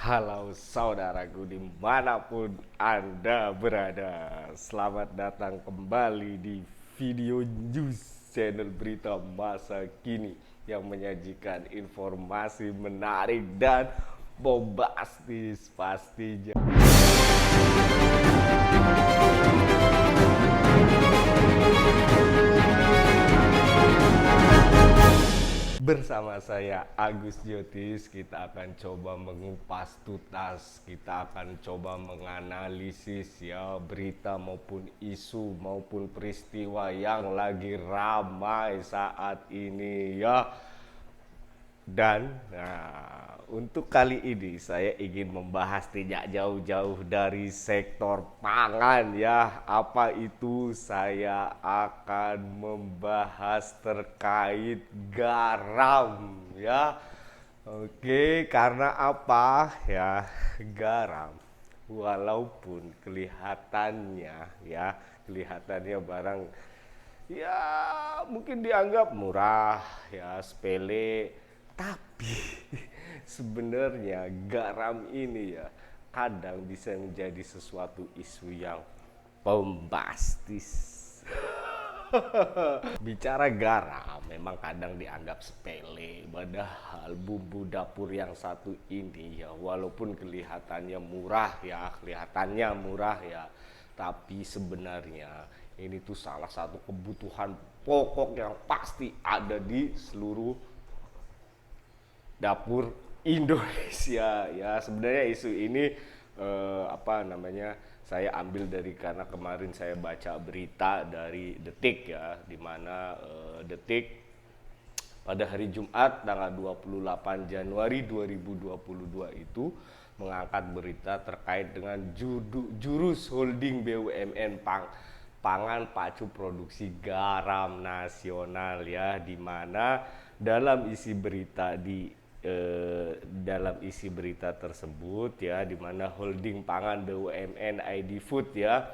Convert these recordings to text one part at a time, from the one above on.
Halo saudaraku dimanapun Anda berada. Selamat datang kembali di video news channel berita masa kini yang menyajikan informasi menarik dan bombastis pastinya. Bersama saya Agus Jotis, kita akan coba mengupas tuntas, kita akan coba menganalisis ya berita maupun isu maupun peristiwa yang lagi ramai saat ini ya. Dan untuk kali ini saya ingin membahas tidak jauh-jauh dari sektor pangan ya. Apa itu? Saya akan membahas terkait garam ya. Oke, karena apa ya? Garam walaupun kelihatannya barang ya mungkin dianggap murah ya, sepele, tapi sebenarnya garam ini ya kadang bisa menjadi sesuatu isu yang bombastis. Bicara garam memang kadang dianggap sepele, padahal bumbu dapur yang satu ini ya walaupun kelihatannya murah ya, tapi sebenarnya ini tuh salah satu kebutuhan pokok yang pasti ada di seluruh dapur Indonesia ya. Sebenarnya isu ini saya ambil dari karena kemarin saya baca berita dari Detik ya, di mana Detik pada hari Jumat tanggal 28 Januari 2022 itu mengangkat berita terkait dengan jurus holding BUMN Pangan Pacu Produksi Garam Nasional ya, di mana dalam isi berita tersebut ya, di mana holding pangan BUMN ID Food ya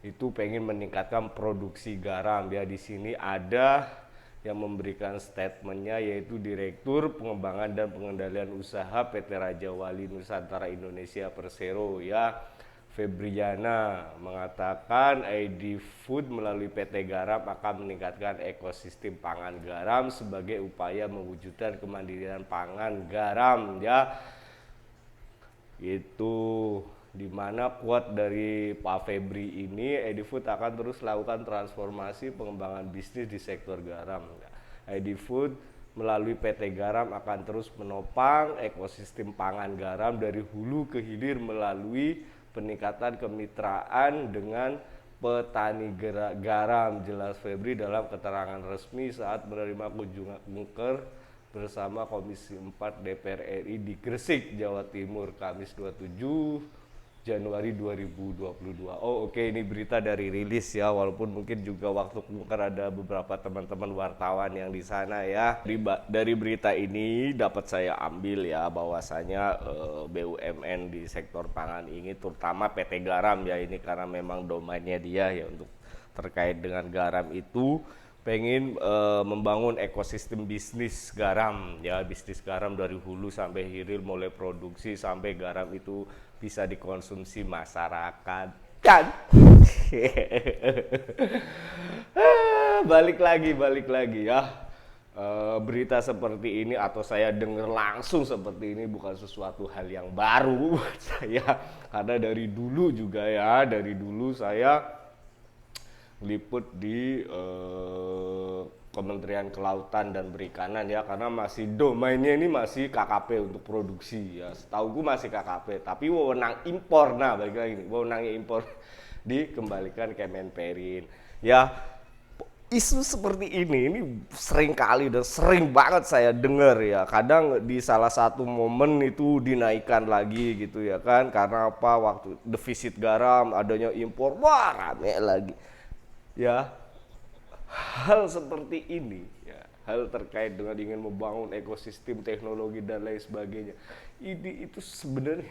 itu pengen meningkatkan produksi garam ya. Di sini ada yang memberikan statementnya, yaitu Direktur Pengembangan dan Pengendalian Usaha PT Raja Wali Nusantara Indonesia Persero ya, Febriana, mengatakan ID Food melalui PT Garam akan meningkatkan ekosistem pangan garam sebagai upaya mewujudkan kemandirian pangan garam ya. Itu dimana quote dari Pak Febri ini, ID Food akan terus lakukan transformasi pengembangan bisnis di sektor garam. ID Food melalui PT Garam akan terus menopang ekosistem pangan garam dari hulu ke hilir melalui peningkatan kemitraan dengan petani garam, jelas Febri dalam keterangan resmi saat menerima kunjungan bersama Komisi 4 DPR RI di Gresik, Jawa Timur, Kamis 27 Januari 2022. Oh oke, ini berita dari rilis ya, walaupun mungkin juga waktu bukan ada beberapa teman-teman wartawan yang di sana ya. Dari berita ini dapat saya ambil ya bahwasanya BUMN di sektor pangan ini, terutama PT Garam ya, ini karena memang domainnya dia ya untuk terkait dengan garam itu, pengen membangun ekosistem bisnis garam ya, bisnis garam dari hulu sampai hilir, mulai produksi sampai garam itu bisa dikonsumsi masyarakat. Dan balik lagi ya, berita seperti ini atau saya dengar langsung seperti ini bukan sesuatu hal yang baru buat saya, karena dari dulu saya liput di Kementerian Kelautan dan Perikanan ya, karena masih domainnya ini masih KKP untuk produksi ya, setahu gue masih KKP, tapi wewenang impor, nah balik lagi nih, wewenangnya impor dikembalikan Kemenperin ya. Isu seperti ini sering kali dan sering banget saya dengar ya, kadang di salah satu momen itu dinaikkan lagi gitu ya kan, karena apa, waktu defisit garam, adanya impor, wah rame lagi ya. Hal seperti ini ya, hal terkait dengan ingin membangun ekosistem teknologi dan lain sebagainya, ini itu sebenarnya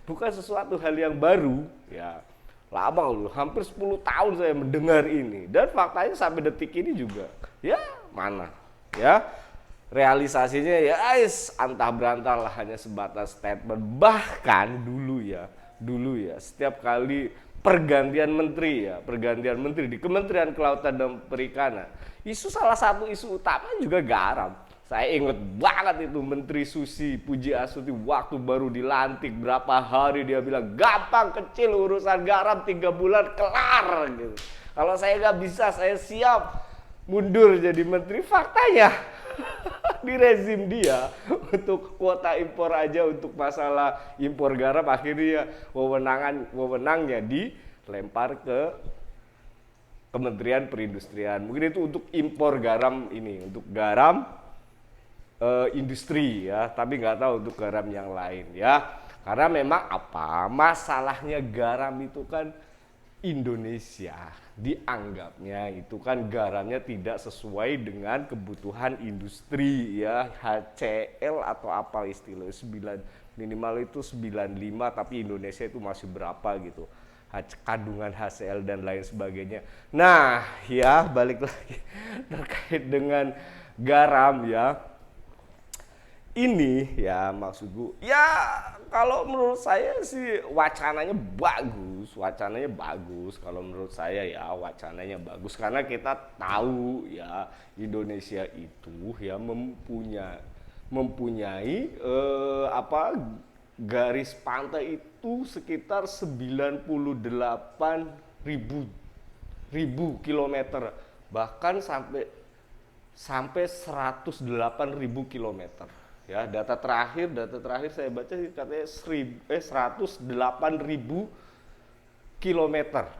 bukan sesuatu hal yang baru ya, lama loh, hampir 10 tahun saya mendengar ini, dan faktanya sampai detik ini juga ya mana ya realisasinya ya antah berantah lah, hanya sebatas statement. Bahkan dulu ya setiap kali pergantian menteri di Kementerian Kelautan dan Perikanan, salah satu isu utama juga garam. Saya inget banget itu Menteri Susi Pujiastuti waktu baru dilantik, berapa hari dia bilang gampang kecil urusan garam, 3 bulan kelar gitu. Kalau saya nggak bisa, saya siap mundur jadi menteri. Faktanya di rezim dia untuk kuota impor aja, untuk masalah impor garam, akhirnya wewenangnya dilempar ke Kementerian Perindustrian. Mungkin itu untuk impor garam ini, untuk garam industri ya, tapi nggak tahu untuk garam yang lain ya. Karena memang masalahnya garam itu kan Indonesia dianggapnya itu kan garamnya tidak sesuai dengan kebutuhan industri ya, HCl atau apa istilah 9, minimal itu 95, tapi Indonesia itu masih berapa gitu kandungan HCl dan lain sebagainya. Nah ya, balik lagi terkait dengan garam ya, ini ya maksudku ya, kalau menurut saya sih wacananya bagus kalau menurut saya ya, wacananya bagus karena kita tahu ya Indonesia itu ya mempunyai garis pantai itu sekitar 98.000 kilometer, bahkan sampai 108.000 kilometer. Ya, data terakhir saya baca katanya 108.000 kilometer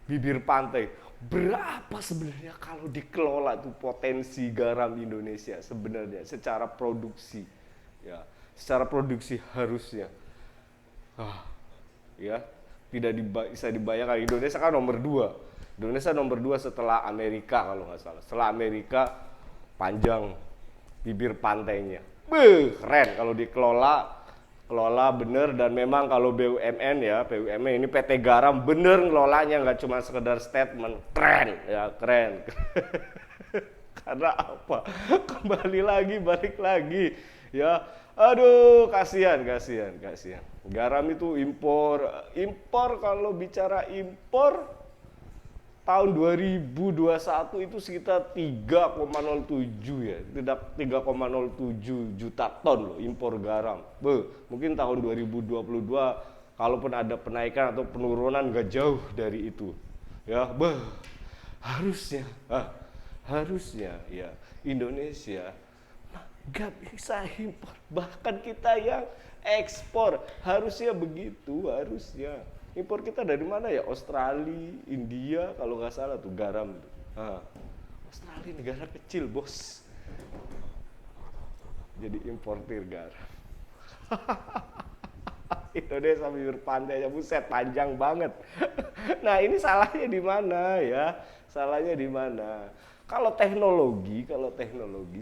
bibir pantai. Berapa sebenarnya kalau dikelola tuh potensi garam Indonesia sebenarnya secara produksi? Ya, secara produksi harusnya ya tidak bisa dibayangkan. Indonesia kan nomor 2. Indonesia nomor 2 setelah Amerika kalau nggak salah. Setelah Amerika panjang bibir pantainya. Keren kalau kelola bener. Dan memang kalau BUMN ya, BUMN ini PT Garam bener ngelolanya, nggak cuma sekedar statement. Keren ya, keren. Karena apa? Balik lagi ya. Aduh, kasihan. Garam itu impor kalau bicara impor tahun 2021 itu sekitar 3,07 ya, tidak 3,07 juta ton loh impor garam. Mungkin tahun 2022 kalaupun ada penaikan atau penurunan nggak jauh dari itu. Ya, harusnya ya Indonesia nggak bisa impor, bahkan kita yang ekspor. Harusnya begitu, harusnya. Impor kita dari mana ya? Australia, India kalau nggak salah tuh garam. Australia negara kecil bos, jadi importir garam. Indonesia bibir pantainya buset panjang banget. Nah ini salahnya di mana ya? Salahnya di mana? Kalau teknologi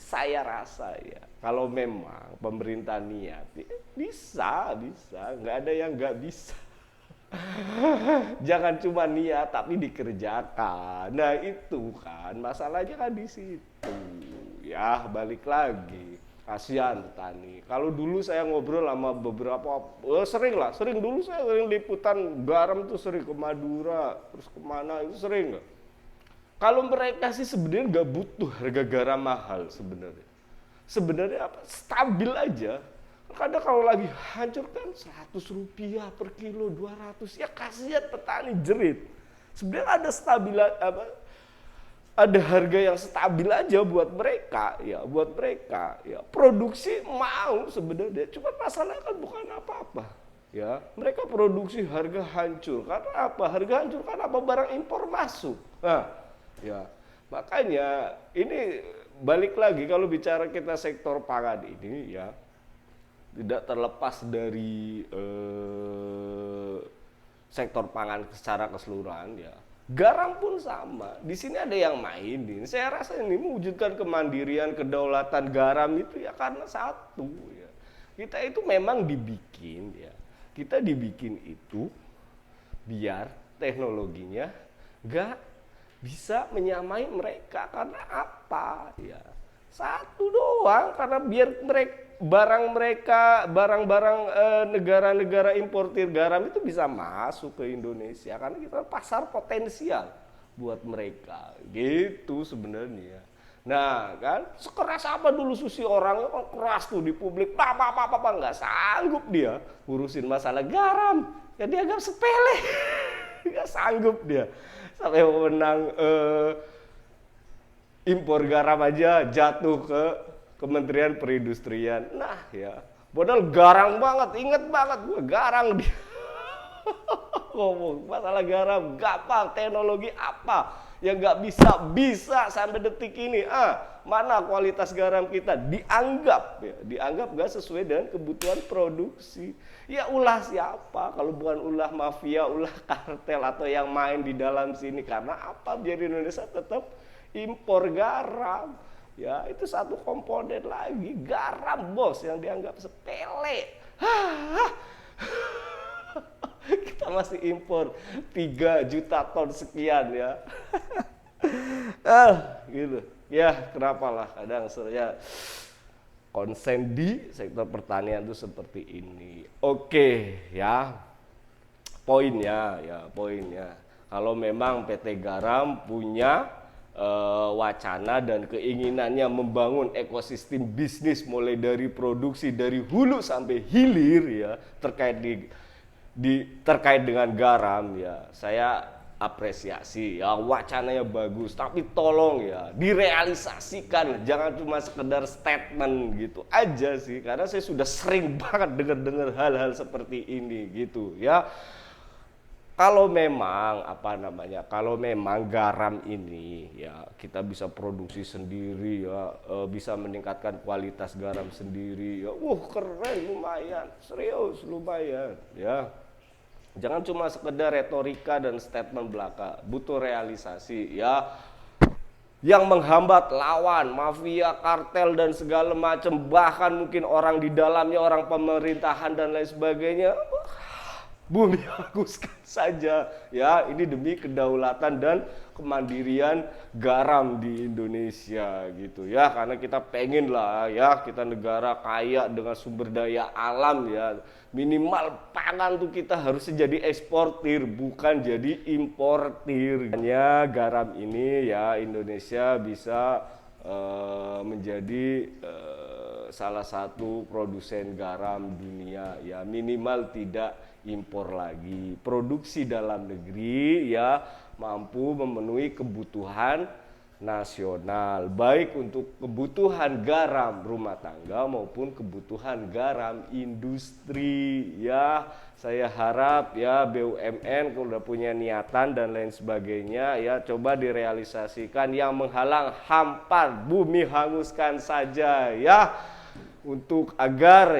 saya rasa ya, kalau memang pemerintah niat bisa, nggak ada yang nggak bisa. Jangan cuma niat tapi dikerjakan. Nah itu kan masalahnya kan di situ. Ya balik lagi, kasihan petani. Kalau dulu saya ngobrol sama beberapa, sering dulu saya sering liputan garam tuh, sering ke Madura, terus kemana itu sering. Kalau mereka sih sebenarnya nggak butuh harga garam mahal sebenarnya. Sebenarnya apa? Stabil aja. Kadang kalau lagi hancur kan 100 rupiah per kilo, 200, ya kasihan petani jerit. Sebenarnya ada harga yang stabil aja buat mereka ya, produksi mau sebenarnya, cuma masalahnya kan bukan apa-apa ya. Mereka produksi harga hancur karena apa? Harga hancur karena apa? Barang impor masuk. Nah ya makanya ini balik lagi kalau bicara kita sektor pangan ini ya, tidak terlepas dari sektor pangan secara keseluruhan ya. Garam pun sama. Di sini ada yang mainin. Saya rasa ini mewujudkan kemandirian, kedaulatan garam itu ya karena satu ya. Kita itu memang dibikin ya. Kita dibikin itu biar teknologinya nggak bisa menyamai mereka. Karena apa ya? Satu doang, karena biar barang-barang negara-negara importir garam itu bisa masuk ke Indonesia, karena kita pasar potensial buat mereka gitu sebenarnya. Nah kan, sekeras apa dulu Susi, orangnya kan keras tuh di publik, apa nggak sanggup dia ngurusin masalah garam, ya dianggap sepele. Nggak sanggup dia sampai menang impor garam aja jatuh ke Kementerian Perindustrian. Nah ya, modal garang banget, inget banget gue garang dia. Ngomong masalah garam, gampang, teknologi apa yang nggak bisa sampai detik ini. Mana kualitas garam kita dianggap nggak sesuai dengan kebutuhan produksi. Ya ulah siapa kalau bukan ulah mafia, ulah kartel atau yang main di dalam sini. Karena apa? Biar Indonesia tetap impor garam. Ya itu satu komponen lagi, garam bos, yang dianggap sepele. Kita masih impor 3 juta ton sekian ya. Gitu. Ya kenapa lah kadang saya konsen di sektor pertanian itu seperti ini. Oke ya, poinnya kalau memang PT Garam punya wacana dan keinginannya membangun ekosistem bisnis mulai dari produksi dari hulu sampai hilir ya, terkait dengan garam ya, saya apresiasi ya, wacananya bagus, tapi tolong ya direalisasikan, jangan cuma sekedar statement gitu aja sih, karena saya sudah sering banget dengar hal-hal seperti ini gitu ya. Kalau memang kalau memang garam ini ya kita bisa produksi sendiri ya, bisa meningkatkan kualitas garam sendiri ya, keren, lumayan, serius lumayan ya. Jangan cuma sekedar retorika dan statement belaka, butuh realisasi ya. Yang menghambat lawan, mafia, kartel dan segala macam, bahkan mungkin orang di dalamnya, orang pemerintahan dan lain sebagainya, bumi hanguskan saja ya, ini demi kedaulatan dan kemandirian garam di Indonesia gitu ya, karena kita pengen lah ya, kita negara kaya dengan sumber daya alam ya, minimal pangan tuh kita harusnya jadi eksportir bukan jadi importir. Hanya garam ini ya Indonesia bisa menjadi salah satu produsen garam dunia ya, minimal tidak impor lagi, produksi dalam negeri ya, mampu memenuhi kebutuhan nasional, baik untuk kebutuhan garam rumah tangga maupun kebutuhan garam industri ya. Saya harap ya BUMN kalau udah punya niatan dan lain sebagainya ya, coba direalisasikan, yang menghalang hampar, bumi hanguskan saja ya, untuk agar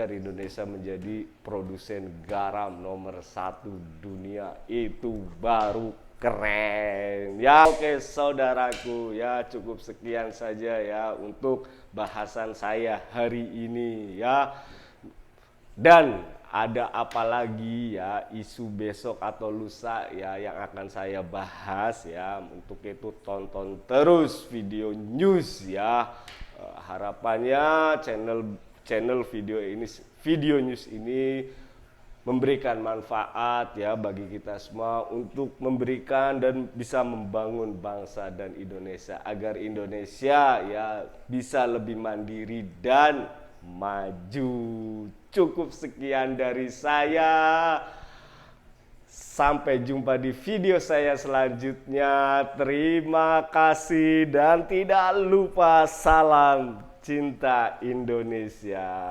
Indonesia menjadi produsen garam nomor 1 dunia, itu baru keren ya. Oke saudaraku ya, cukup sekian saja ya untuk bahasan saya hari ini ya. Dan ada apa lagi ya isu besok atau lusa ya yang akan saya bahas ya, untuk itu tonton terus video news ya. Harapannya channel video news ini memberikan manfaat ya bagi kita semua, untuk memberikan dan bisa membangun bangsa dan Indonesia, agar Indonesia ya bisa lebih mandiri dan maju. Cukup sekian dari saya. Sampai jumpa di video saya selanjutnya. Terima kasih dan tidak lupa salam cinta Indonesia.